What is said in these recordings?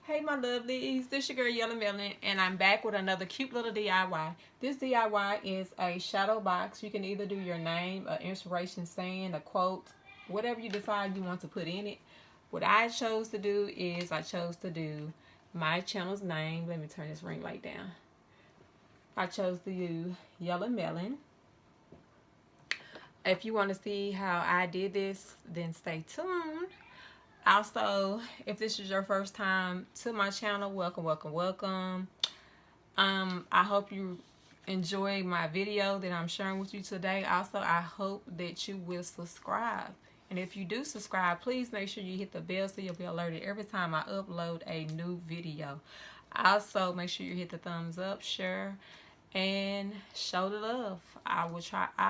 Hey my lovelies, this your girl Yellow Melon, and I'm back with another cute little DIY. This DIY is a shadow box. You can either do your name, an inspiration saying, a quote, whatever you decide you want to put in it. What I chose to do is I chose to do my channel's name. Let me turn this ring light down. I chose to do Yellow Melon. If you want to see how I did this, then stay tuned. Also, if this is your first time to my channel, welcome, welcome, welcome. I hope you enjoy my video that I'm sharing with you today. Also, I hope that you will subscribe. And if you do subscribe, please make sure you hit the bell so you'll be alerted every time I upload a new video. Also, make sure you hit the thumbs up, share, and show the love. I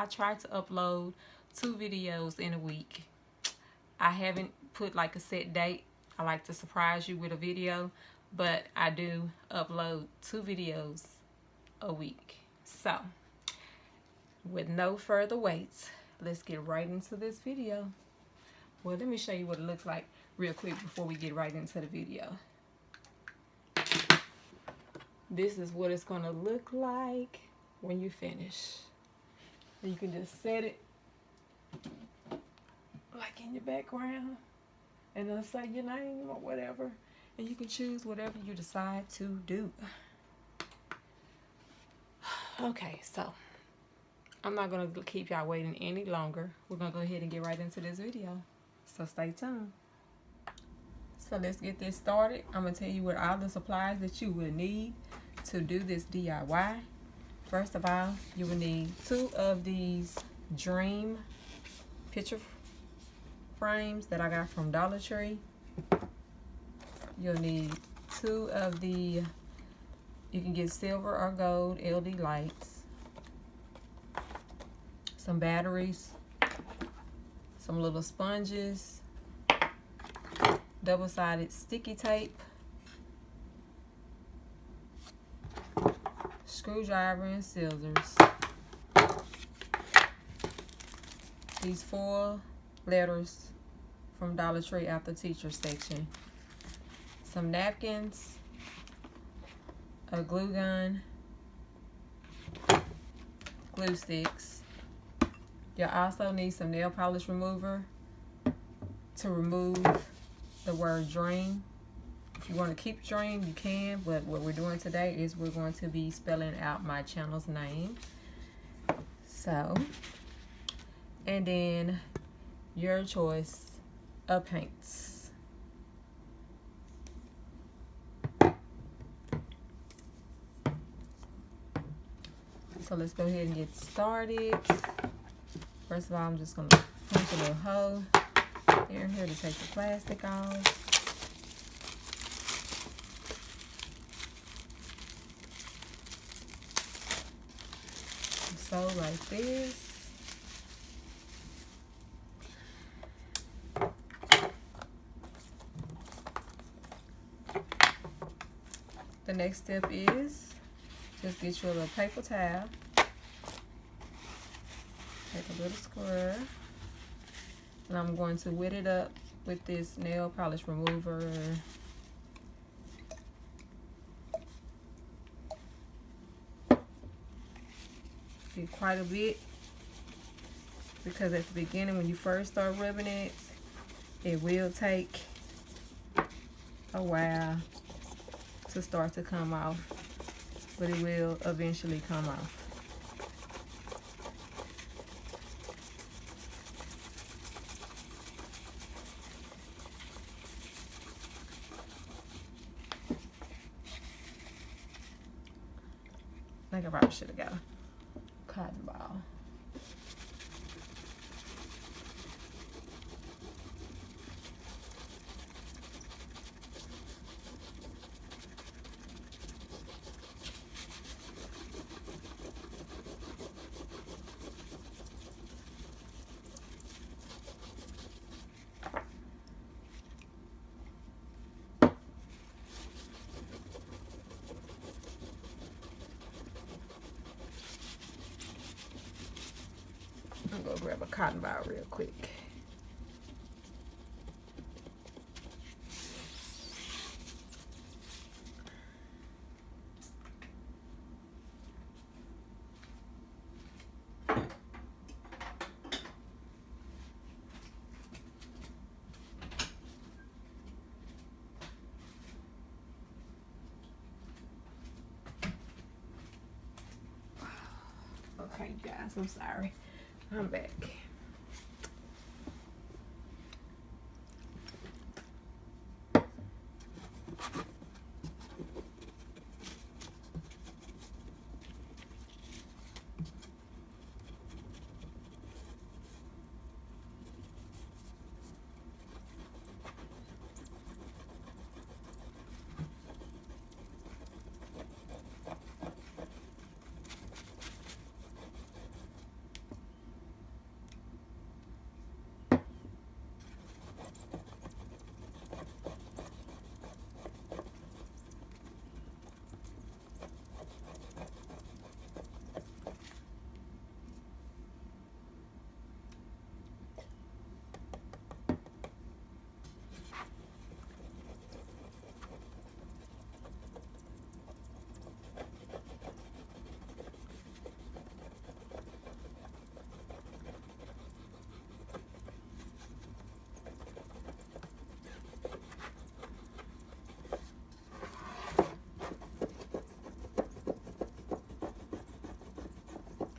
try to upload 2 videos in a week. I haven't put like a set date. I like to surprise you with a video, but I do upload 2 videos a week. So, with no further wait, let's get right into this video. Well, let me show you what it looks like real quick before we get right into the video. This is what it's gonna look like when you finish. You can just set it like in your background and then say your name or whatever, and you can choose whatever you decide to do. Okay, so I'm not gonna keep y'all waiting any longer. We're gonna go ahead and get right into this video, so stay tuned. So let's get this started. I'm gonna tell you what all the supplies that you will need to do this DIY. First of all, you will need 2 of these Dream picture frames that I got from Dollar Tree. You'll need 2 of the, you can get silver or gold LED lights, some batteries, some little sponges, double-sided sticky tape, screwdriver and scissors, these 4 letters from Dollar Tree after teacher section, some napkins, a glue gun, glue sticks. You'll also need some nail polish remover to remove the word dream. If you want to keep dream, you can, but what we're doing today is we're going to be spelling out my channel's name. So, and then your choice of paints. So let's go ahead and get started. First of all, I'm just going to punch a little hole here to take the plastic off. So like this. The next step is just get you a little paper towel. Take a little square. And I'm going to wet it up with this nail polish remover. Get quite a bit, because at the beginning when you first start rubbing it, it will take a while to start to come off, but it will eventually come off. I think I probably should have got a cotton ball. I'm gonna grab a cotton ball real quick. guys. I'm sorry. I'm back.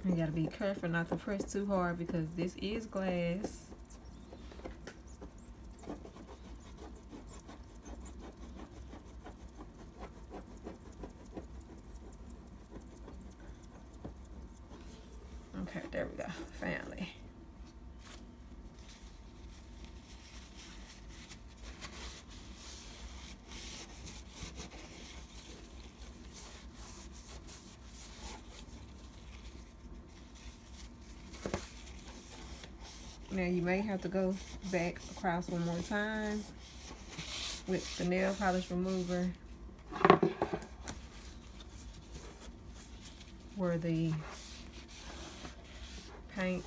You gotta be careful not to press too hard because this is glass. Okay, there we go. Finally. Now you may have to go back across one more time with the nail polish remover where the paint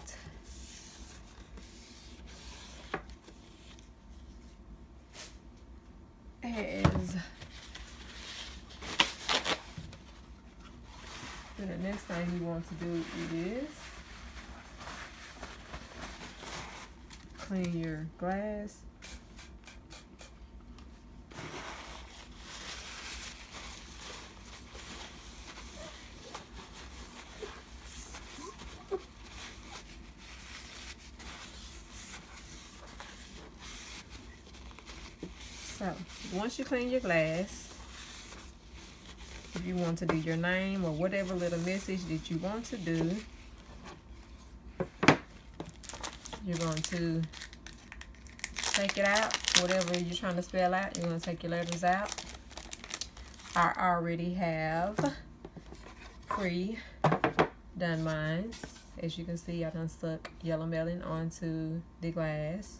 has. Then the next thing you want to do is clean your glass. So once you clean your glass, if you want to do your name or whatever little message that you want to do, you're going to take it out. Whatever you're trying to spell out, you're going to take your letters out. I already have pre-done mine. As you can see, I done stuck yellow melon onto the glass.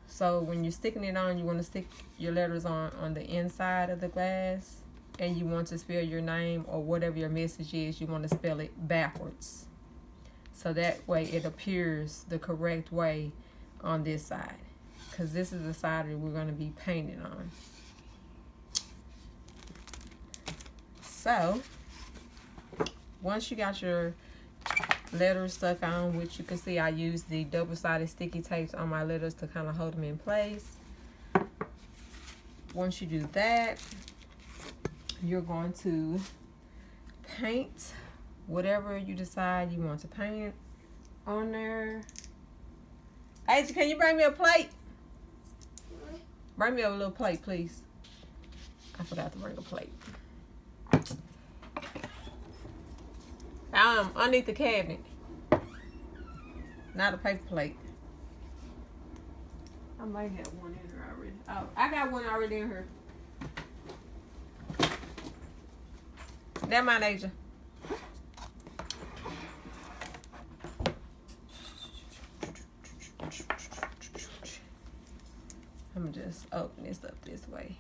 So when you're sticking it on, you want to stick your letters on the inside of the glass. And you want to spell your name or whatever your message is, you want to spell it backwards. So that way it appears the correct way on this side. Because this is the side that we're going to be painting on. So, once you got your letters stuck on, which you can see I use the double-sided sticky tapes on my letters to kind of hold them in place. Once you do that, you're going to paint whatever you decide you want to paint on there. Asia, can you bring me a plate? Bring me a little plate, please. I forgot to bring a plate. Underneath the cabinet. Not a paper plate. I might have one in here already. Oh, I got one already in here. Never mind, Asia. I'm gonna just open this up this way.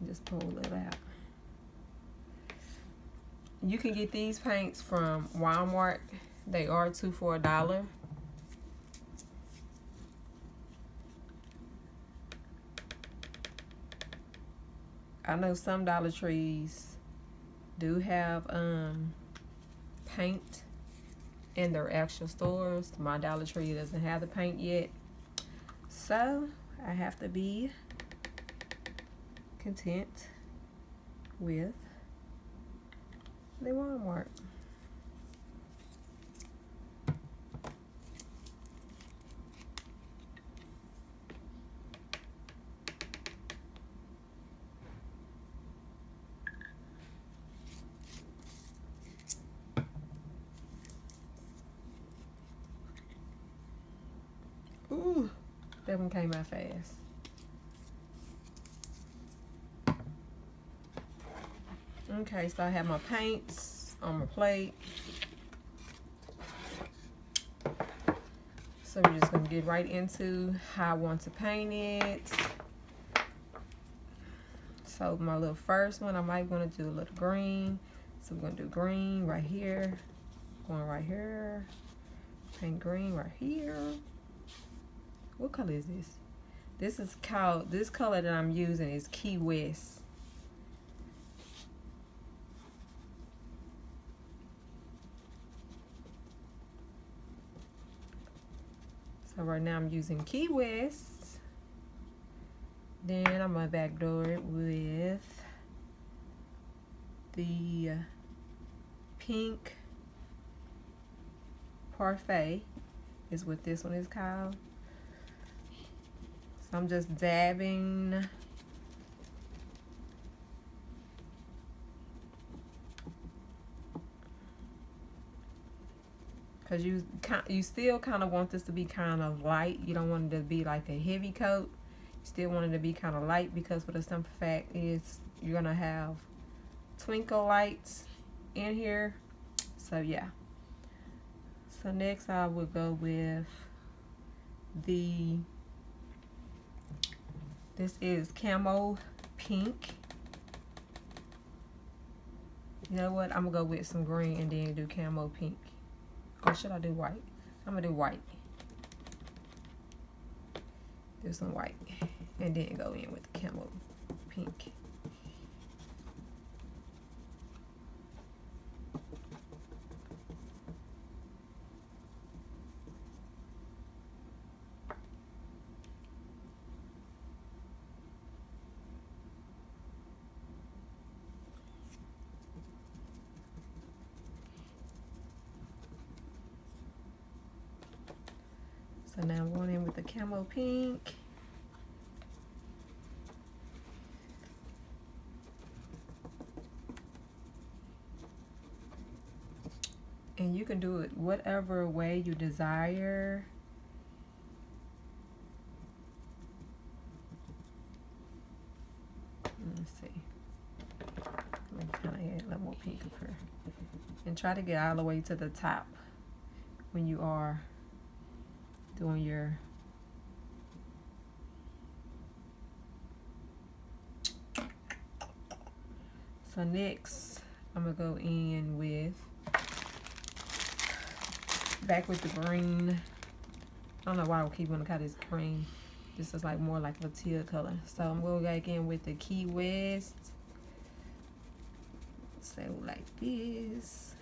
Just pull it out. You can get these paints from Walmart. They are 2 for $1. I know some Dollar Trees do have paint in their actual stores. My Dollar Tree doesn't have the paint yet. So I have to be content with the Walmart. That one came out fast. Okay, so I have my paints on my plate. So we're just gonna get right into how I want to paint it. So my little first one, I might want to do a little green. So we're gonna do green right here, going right here, paint green right here. What color is this? This is called, this color that I'm using is Key West. So right now I'm using Key West. Then I'm gonna backdoor it with the pink Parfait is what this one is called. So I'm just dabbing because you still kind of want this to be kind of light. You don't want it to be like a heavy coat. You still want it to be kind of light because for the simple fact is you're gonna have Twinkle Lights in here. So yeah. So next I will go with this is Camo Pink. You know what? I'm gonna go with some green and then do Camo Pink. Or should I do white? I'm gonna do white. Do some white and then go in with the Camo Pink. So now I'm going in with the Camo Pink. And you can do it whatever way you desire. Let's see. Let me kind of add a little more pink up here. And try to get all the way to the top when you are doing your so next I'm gonna go in with back with the green. I don't know why I keep wanting to call this green. This is like more like a teal color. So I'm going back in with the Key West. So like this.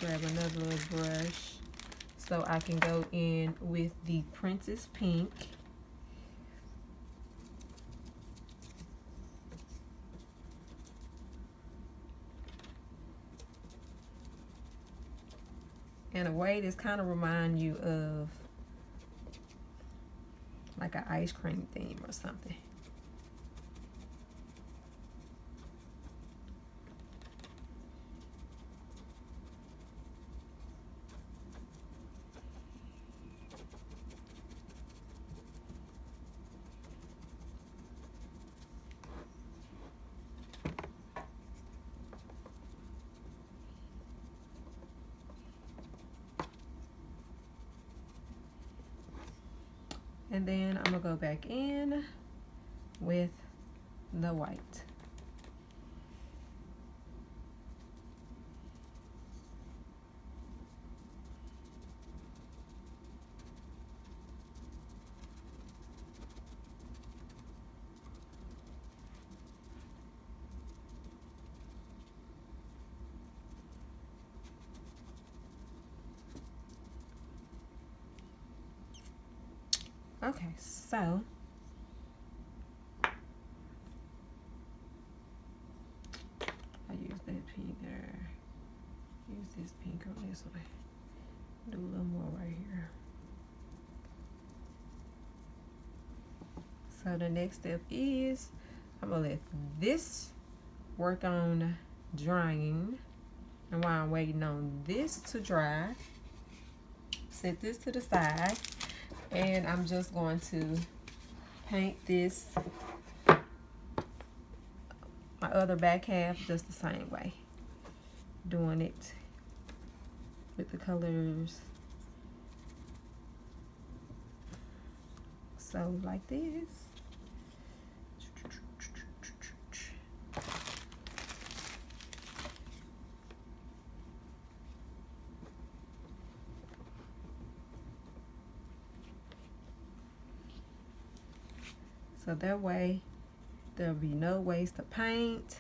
Grab another little brush so I can go in with the Princess Pink. In a way, this kind of reminds you of like an ice cream theme or something. And then I'm gonna go back in with the white. Okay, so I use that pink there. Use this pink on this one. Do a little more right here. So the next step is I'm gonna let this work on drying. And while I'm waiting on this to dry, set this to the side, and I'm just going to paint this, my other back half, just the same way, doing it with the colors. So like this. So that way there'll be no waste of paint.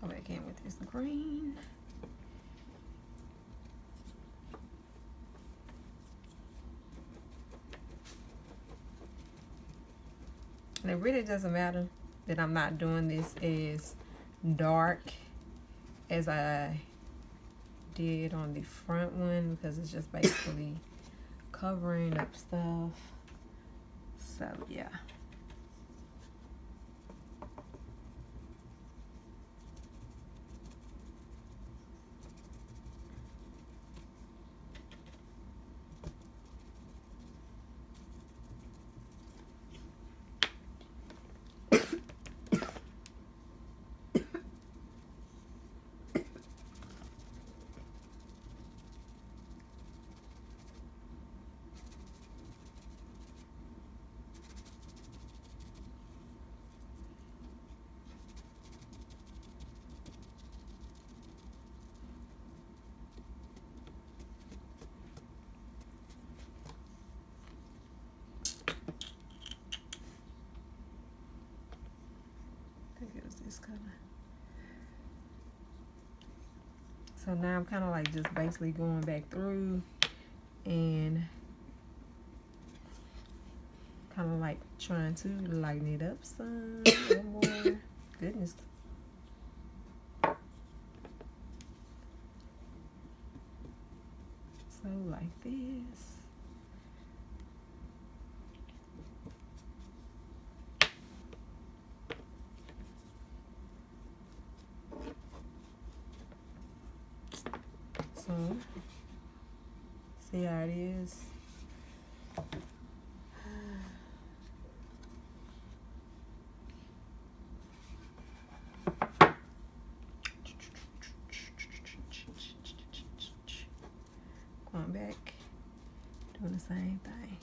Go back in with this green. And it really doesn't matter that I'm not doing this as dark as I did on the front one, because it's just basically covering up stuff. So yeah. This color. So now I'm kind of like just basically going back through and kind of like trying to lighten it up some, a little more. Goodness. So like this. So, see how it is. Going back, doing the same thing.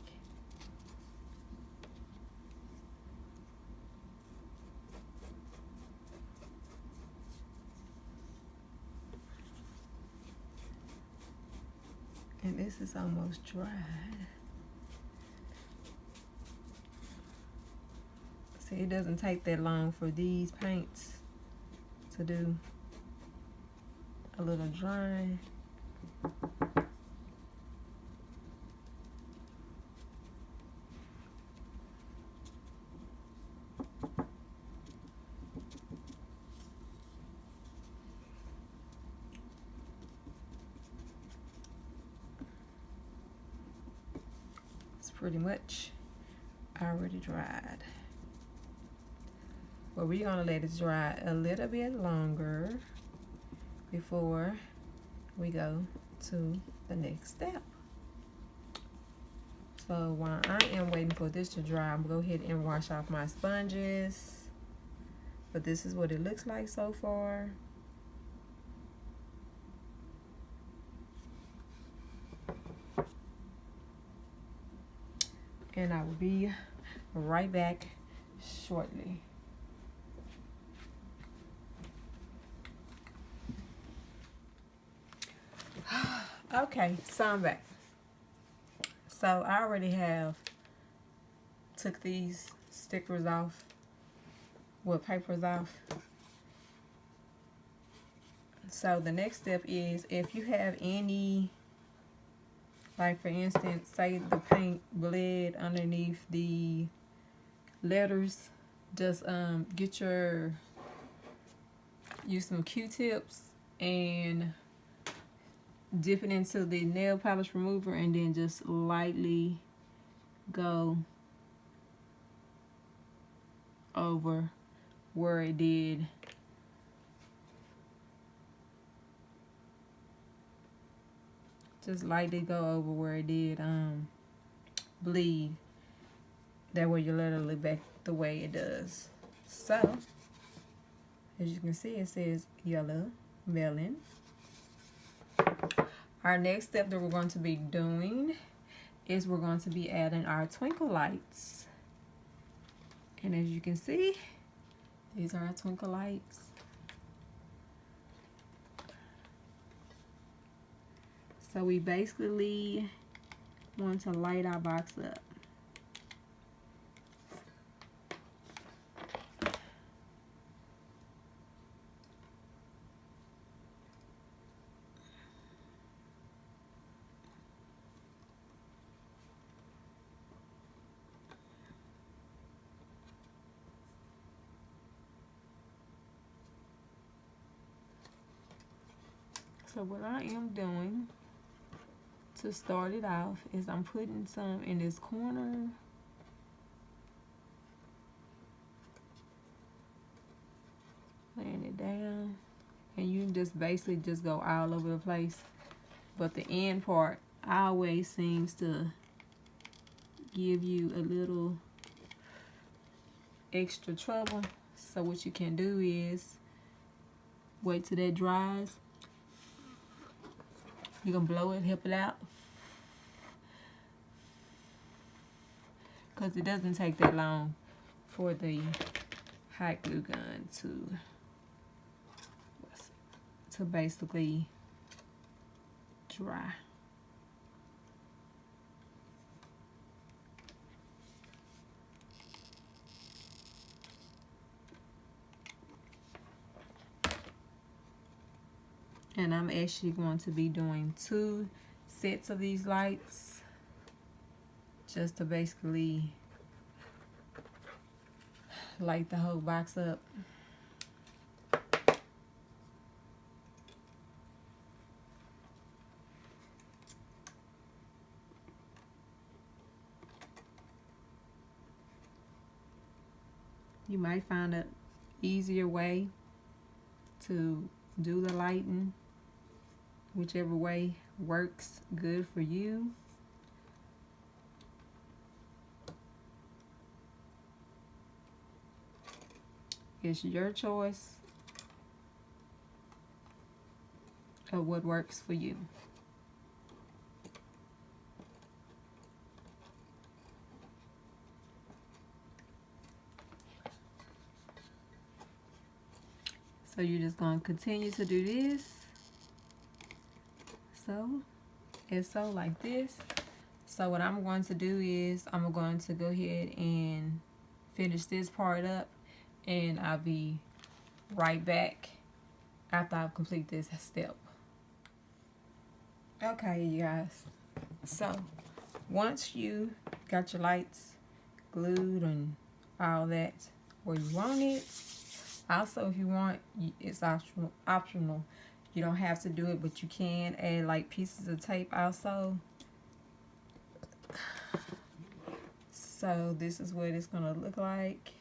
And this is almost dried. See, it doesn't take that long for these paints to do a little drying. Pretty much already dried. But we're gonna let it dry a little bit longer before we go to the next step. So while I am waiting for this to dry, I'm gonna go ahead and wash off my sponges. But this is what it looks like so far. And I will be right back shortly. Okay, so I'm back. So I already have took these stickers off, papers off. So the next step is, if you have any, like for instance, say the paint bled underneath the letters, just use some Q-tips and dip it into the nail polish remover, and then just lightly go over where it did bleed. That way your letter look back the way it does. So as you can see, it says yellow melon. Our next step that we're going to be doing is we're going to be adding our twinkle lights. And as you can see, these are our twinkle lights. So we basically want to light our box up. So what I am doing to start it off is I'm putting some in this corner. Laying it down. And you just basically just go all over the place. But the end part always seems to give you a little extra trouble. So what you can do is wait till that dries. You can blow it, help it out. Because it doesn't take that long for the hot glue gun to basically dry. And I'm actually going to be doing 2 sets of these lights, just to basically light the whole box up. You might find an easier way to do the lighting, whichever way works good for you. It's your choice of what works for you. So you're just going to continue to do this. So it's so like this. So what I'm going to do is I'm going to go ahead and finish this part up, and I'll be right back after I complete this step. Okay, you guys. So once you got your lights glued and all that where you want it, also if you want, it's optional. You don't have to do it, but you can add like pieces of tape also. So this is what it's gonna look like.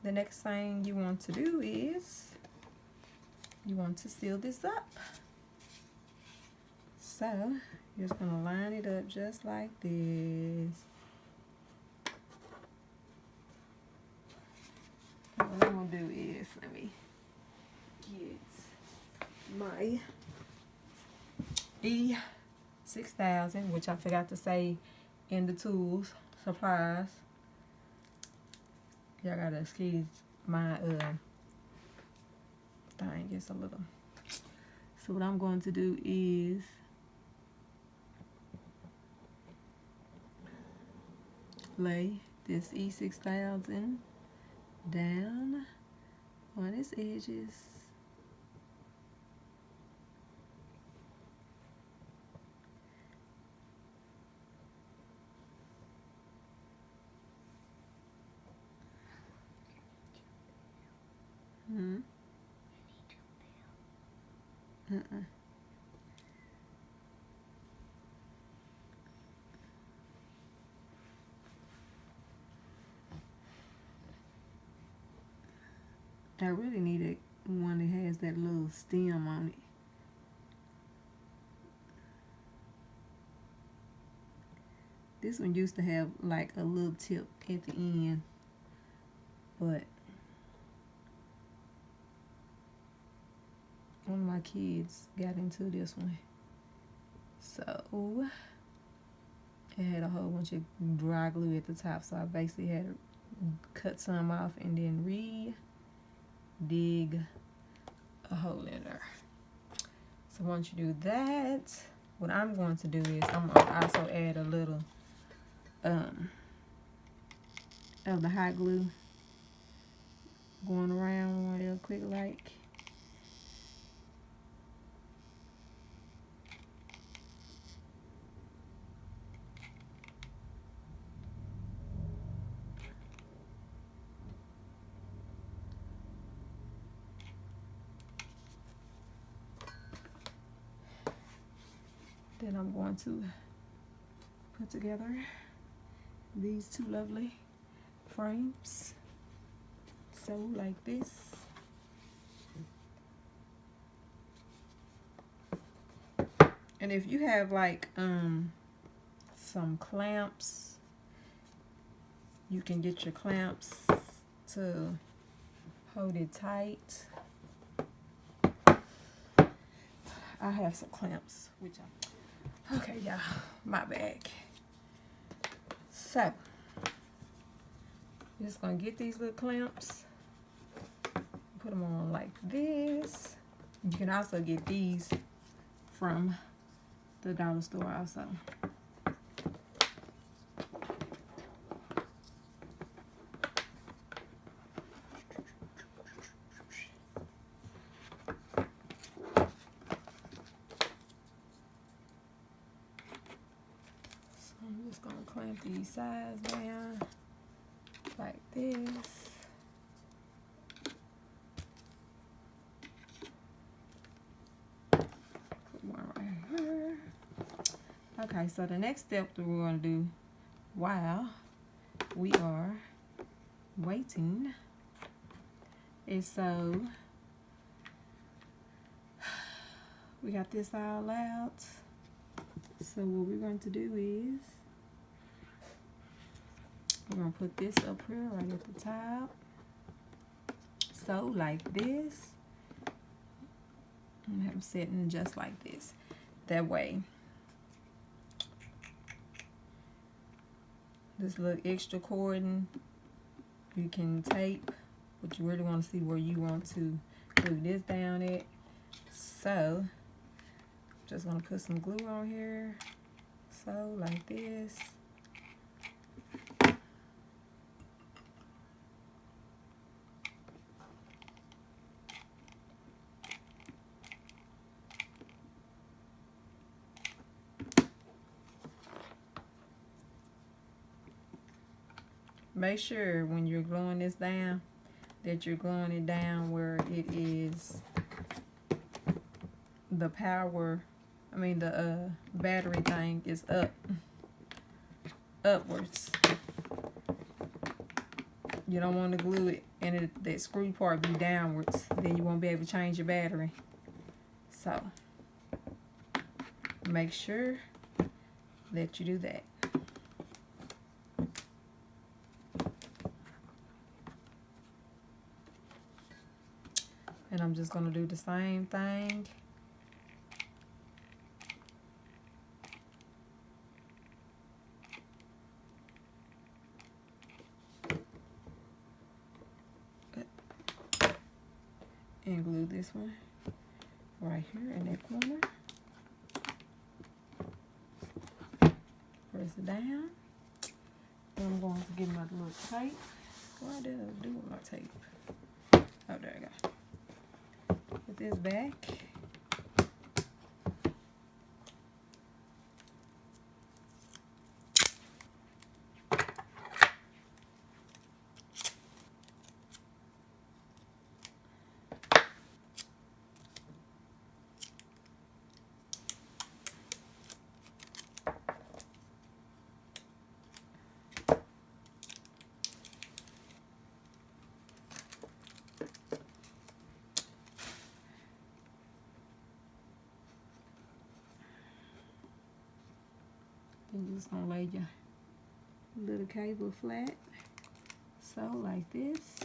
the next thing you want to do is you want to seal this up. So you're just gonna line it up just like this. What I'm gonna do is, let me get my E6000, which I forgot to say in the tools supplies. Y'all gotta excuse my thing gets a little. So what I'm going to do is lay this E6000 down on its edges. I really need one that has that little stem on it. This one used to have like a little tip at the end, but one of my kids got into this one, so it had a whole bunch of dry glue at the top, so I basically had to cut some off and then dig a hole in there. So once you do that, what I'm going to do is I'm going to also add a little of the hot glue going around real quick like. Then I'm going to put together these two lovely frames. So like this. And if you have like some clamps, you can get your clamps to hold it tight. I have some clamps, which okay, y'all, my bag. So, you're just gonna get these little clamps, put them on like this. You can also get these from the dollar store also. I'm just gonna clamp these sides down like this. Put one right here. Okay, so the next step that we're gonna do while we are waiting is so we got this all out. So what we're going to do is we're going to put this up here right at the top. So like this. I'm have them sitting just like this. That way this little extra cording you can tape, but you really want to see where you want to glue this down at. So just want to put some glue on here, so like this. Make sure when you're gluing this down that you're gluing it down where it is the power, the battery thing is upwards. You don't want to glue it and that screw part be downwards. Then you won't be able to change your battery. So make sure that you do that. And I'm just going to do the same thing. And glue this one right here in that corner. Press it down. Then I'm going to get my little tape. What did I do with my tape? Oh, there we go. Put this back. You're just gonna lay your little cable flat, so like this.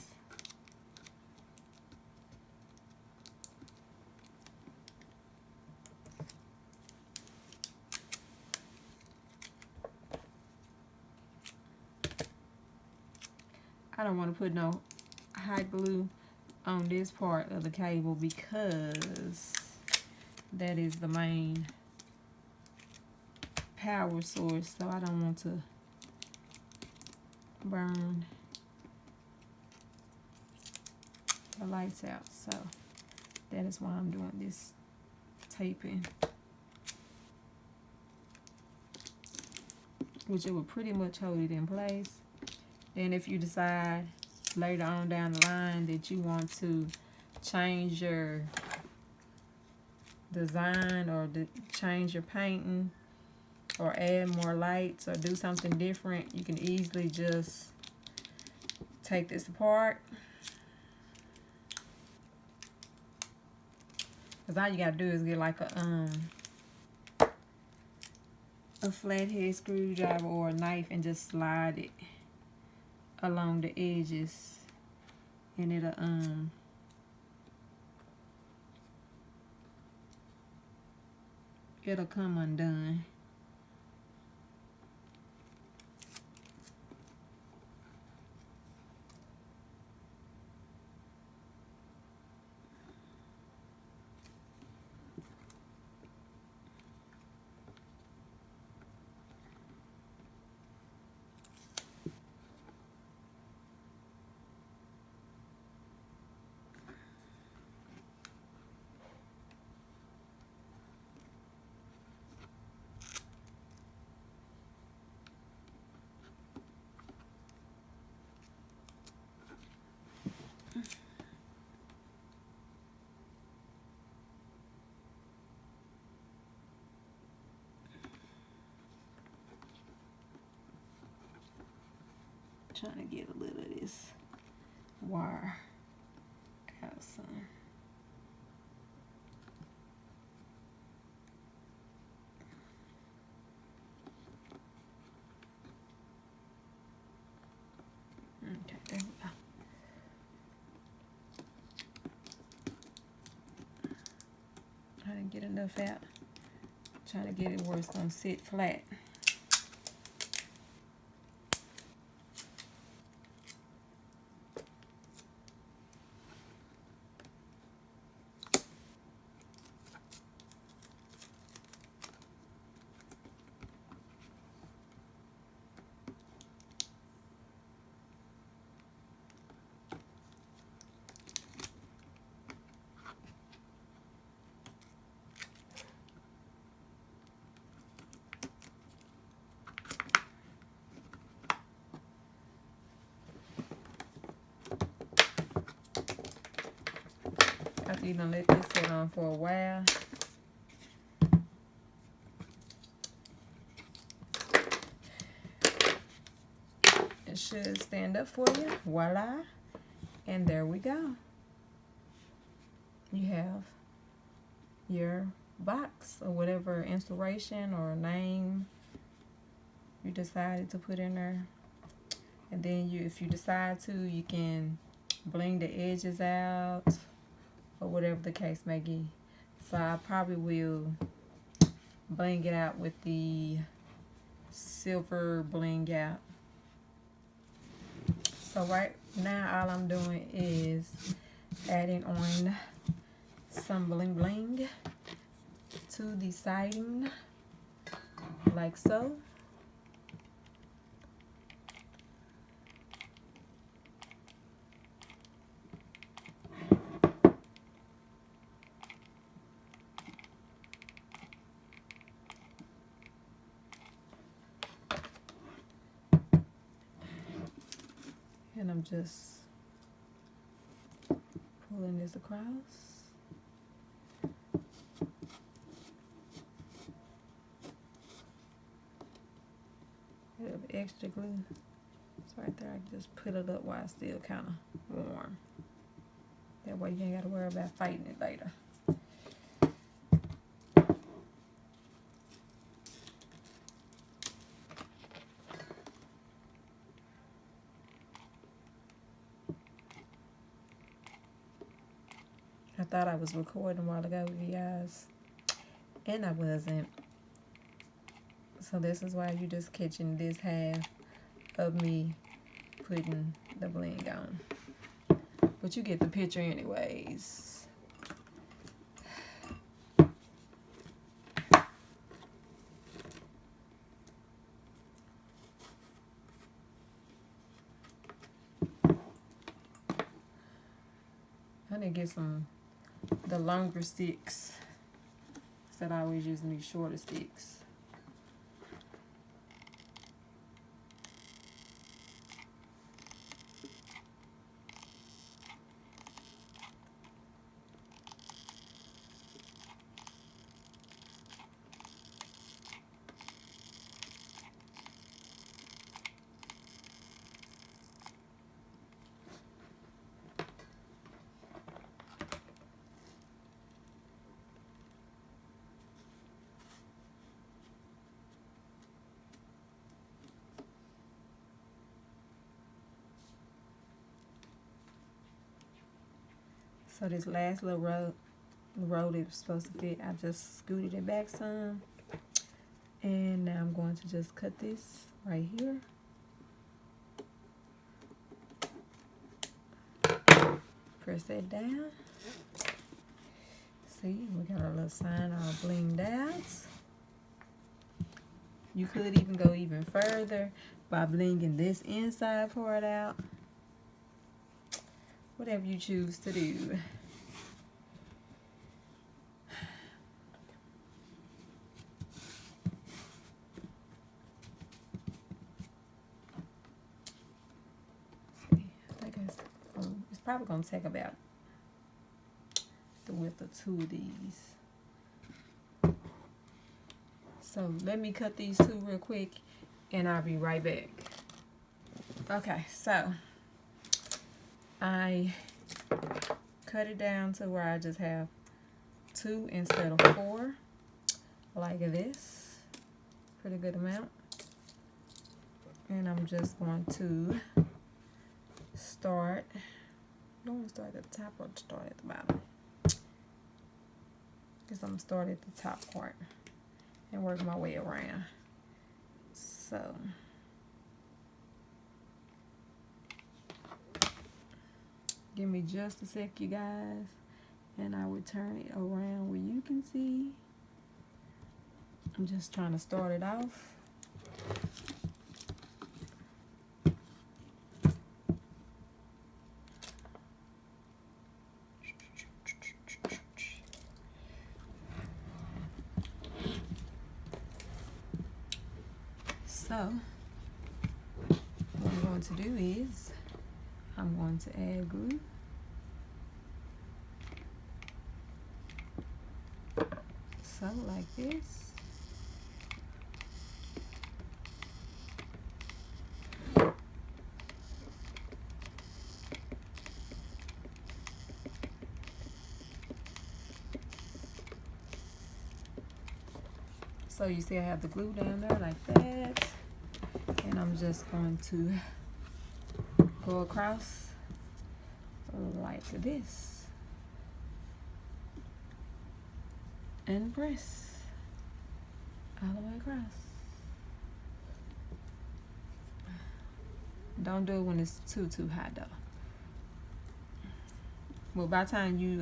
I don't want to put no hot glue on this part of the cable because that is the main power source, so I don't want to burn the lights out. So that is why I'm doing this taping, which it will pretty much hold it in place. Then if you decide later on down the line that you want to change your design or change your painting or add more lights or do something different, you can easily just take this apart. Because all you gotta do is get like a flathead screwdriver or a knife and just slide it along the edges, and it'll come undone. Trying to get a little of this wire out some. Okay, there we go. I didn't get enough out. Trying to get it where it's gonna sit flat. After you done let this sit on for a while, It should stand up for you. Voila. And there we go. You have your box or whatever inspiration or name you decided to put in there. And then if you decide to, you can bling the edges out or whatever the case may be. So I probably will bling it out with the silver bling out. So right now all I'm doing is adding on some bling bling to the siding like so. And I'm just pulling this across. A little bit extra glue. It's right there. I can just put it up while it's still kind of warm. That way you ain't got to worry about fighting it later. I thought I was recording a while ago, you guys, and I wasn't. So this is why you just catching this half of me putting the bling on. But you get the picture anyways. I need to get the longer sticks instead of always using these shorter sticks. So this last little row that was supposed to fit, I just scooted it back some. And now I'm going to just cut this right here. Press that down. See, we got our little sign all blinged out. You could even go even further by blinging this inside part out. Whatever you choose to do. See, I think it's probably going to take about the width of two of these. So let me cut these two real quick and I'll be right back. Okay, so I cut it down to where I just have 2 instead of 4, like this. Pretty good amount. And I'm just going to start. You want to start at the top or start at the bottom? Because I'm going to start at the top part and work my way around. So give me just a sec, you guys, and I will turn it around where you can see. I'm just trying to start it off. So what I'm going to do is I'm going to add glue. So like this. So you see I have the glue down there like that. And I'm just going to go across like this. And press all the way across. Don't do it when it's too hot though. Well, by the time you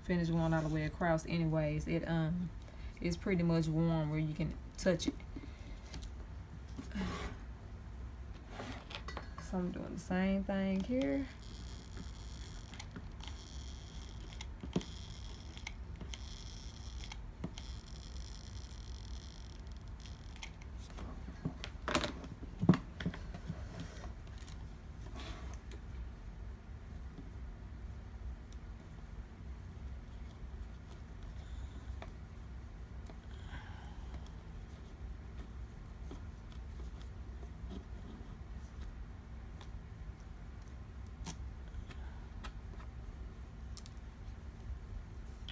finish going all the way across anyways, it's pretty much warm where you can touch it. So I'm doing the same thing here.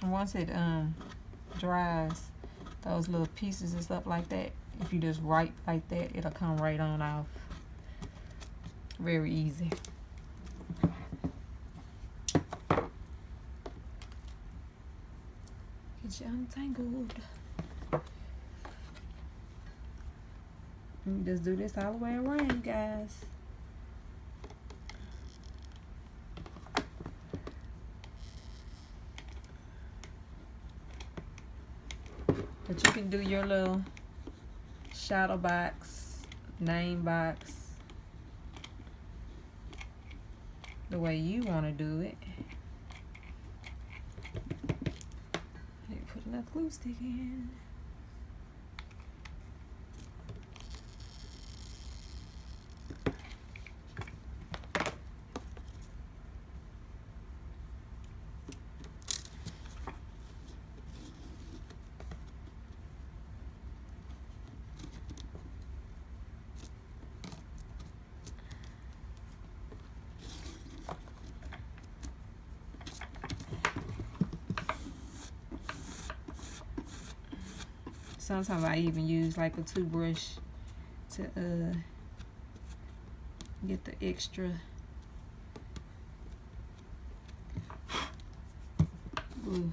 Once it dries, those little pieces and stuff like that, if you just write like that, it'll come right on off. Very easy. Get you untangled. And just do this all the way around, you guys. But you can do your little shadow box, name box, the way you want to do it. Put enough glue stick in. Sometimes I even use like a toothbrush to get the extra glue.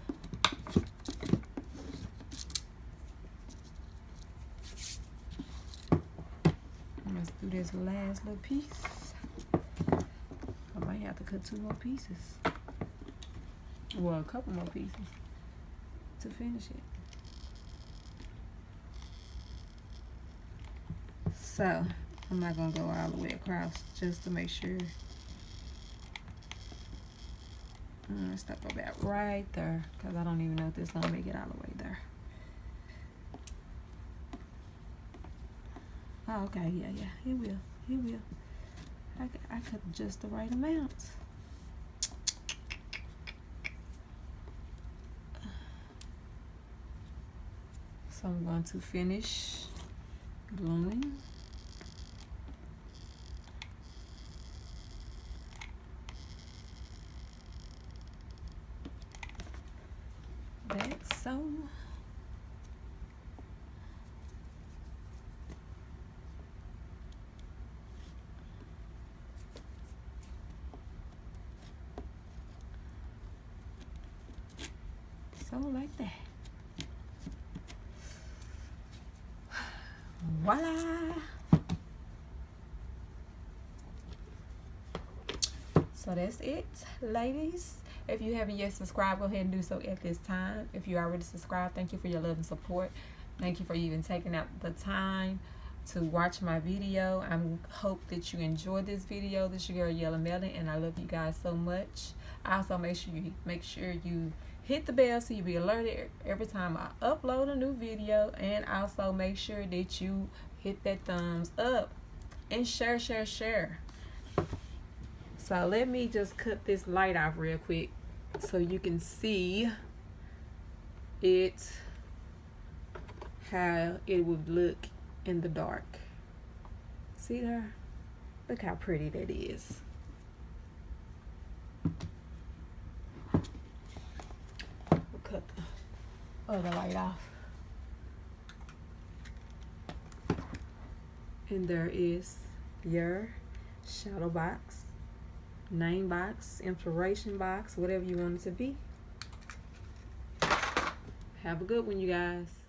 Let's do this last little piece. I might have to cut 2 more pieces. Well, a couple more pieces to finish it. So, I'm not going to go all the way across just to make sure. Let's stop about right there because I don't even know if this is going to make it all the way there. Oh, okay, yeah, it will. It will. I cut just the right amount. So I'm going to finish gluing. That's so. So like that. Voila! So that's it, ladies. If you haven't yet subscribed, go ahead and do so at this time. If you already subscribed, thank you for your love and support. Thank you for even taking out the time to watch my video. I hope that you enjoyed this video. This is your girl Yellow Melon, and I love you guys so much. Also make sure you hit the bell so you'll be alerted every time I upload a new video, and also make sure that you hit that thumbs up and share. So let me just cut this light off real quick so you can see it, how it would look in the dark. See there? Look how pretty that is. We'll cut the other light off. And there is your shadow box, name box, inspiration box, whatever you want it to be. Have a good one, you guys.